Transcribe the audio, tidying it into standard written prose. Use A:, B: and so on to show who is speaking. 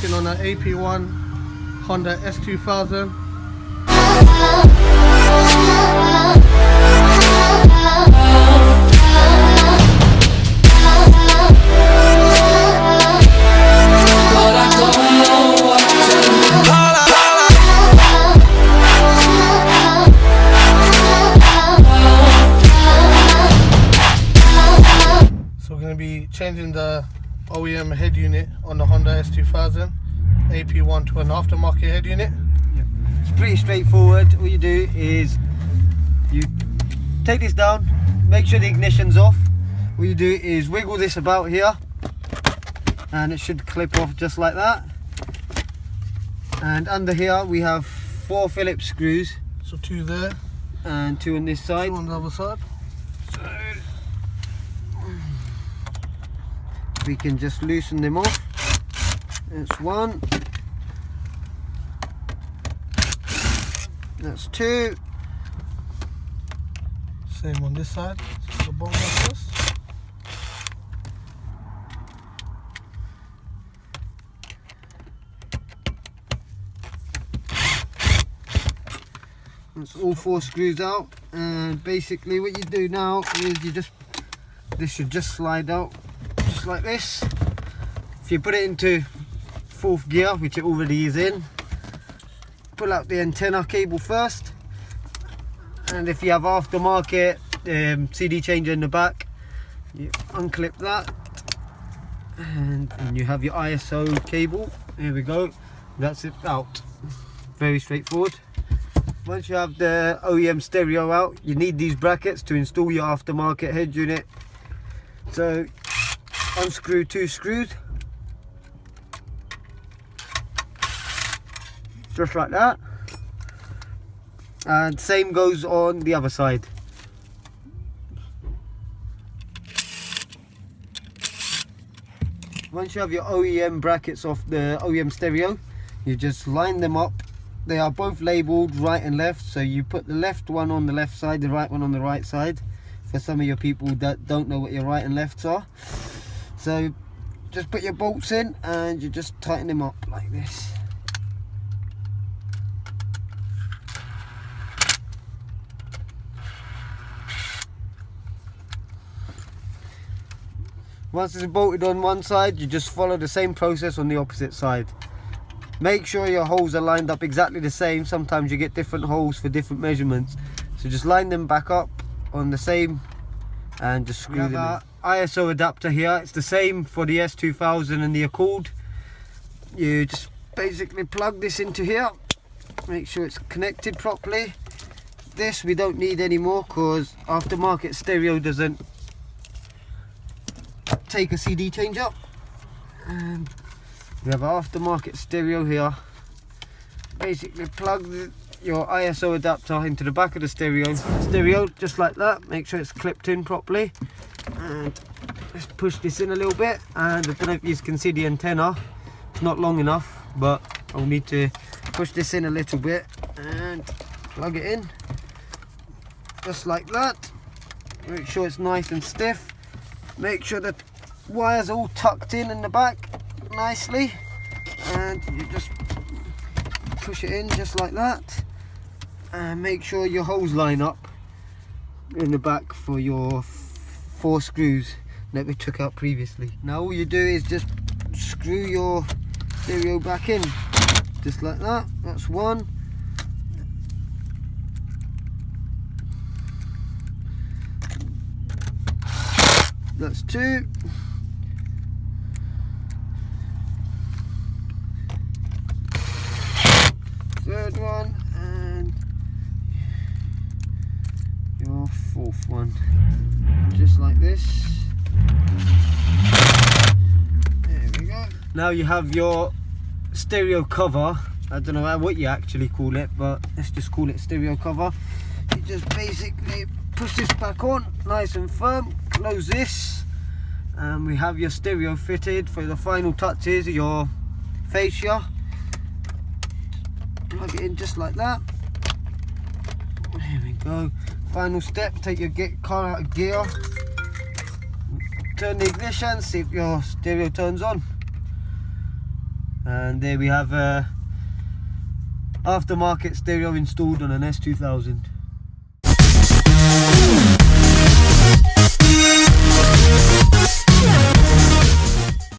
A: working on an AP1 Honda S2000. So we're going to be changing the OEM head unit on the Honda S2000 AP1 to an aftermarket head unit.
B: Yeah. It's pretty straightforward. All you do is you take this down, make sure the ignition's off. What you do is wiggle this about here and it should clip off just like that. And under here we have 4 Phillips screws.
A: So 2 there
B: and 2 on this side.
A: 2 on the other side.
B: We can just loosen them off. That's 1. That's 2.
A: Same on this side. So the bottom like this.
B: That's all 4 screws out. And basically what you do now is this should just slide out just like this. If you put it into 4th gear, which it already is in, pull out the antenna cable first, and if you have aftermarket CD changer in the back, you unclip that, and you have your ISO cable. Here we go, that's it out. Very straightforward. Once you have the OEM stereo out, you need these brackets to install your aftermarket head unit. So unscrew 2 screws, just like that, and same goes on the other side. Once you have your OEM brackets off the OEM stereo, you just line them up. They are both labelled right and left, so you put the left one on the left side, the right one on the right side, for some of your people that don't know what your right and lefts are. So just put your bolts in and you just tighten them up like this. Once it's bolted on one side, you just follow the same process on the opposite side. Make sure your holes are lined up exactly the same. Sometimes you get different holes for different measurements. So just line them back up on the same and just screw them in. ISO adapter here, it's the same for the S2000 and the Accord. You just basically plug this into here, make sure it's connected properly. This we don't need anymore because aftermarket stereo doesn't take a CD changer. And we have our aftermarket stereo here. Basically plug your ISO adapter into the back of the stereo just like that. Make sure it's clipped in properly, and let's push this in a little bit. And I don't know if you can see the antenna, it's not long enough, but I'll need to push this in a little bit and plug it in just like that. Make sure it's nice and stiff. Make sure that wires are all tucked in the back nicely, and you just push it in just like that, and make sure your holes line up in the back for your 4 screws that we took out previously. Now all you do is just screw your stereo back in just like that. That's 1. That's 2. Third one, and your 4th one, just like this. There we go. Now you have your stereo cover. I don't know what you actually call it, but let's just call it stereo cover. You just basically push this back on nice and firm, close this, and we have your stereo fitted. For the final touches, your fascia, plug it in just like that. There we go. Final step, take your car out of gear, turn the ignition, see if your stereo turns on. And there we have aftermarket stereo installed on an S2000.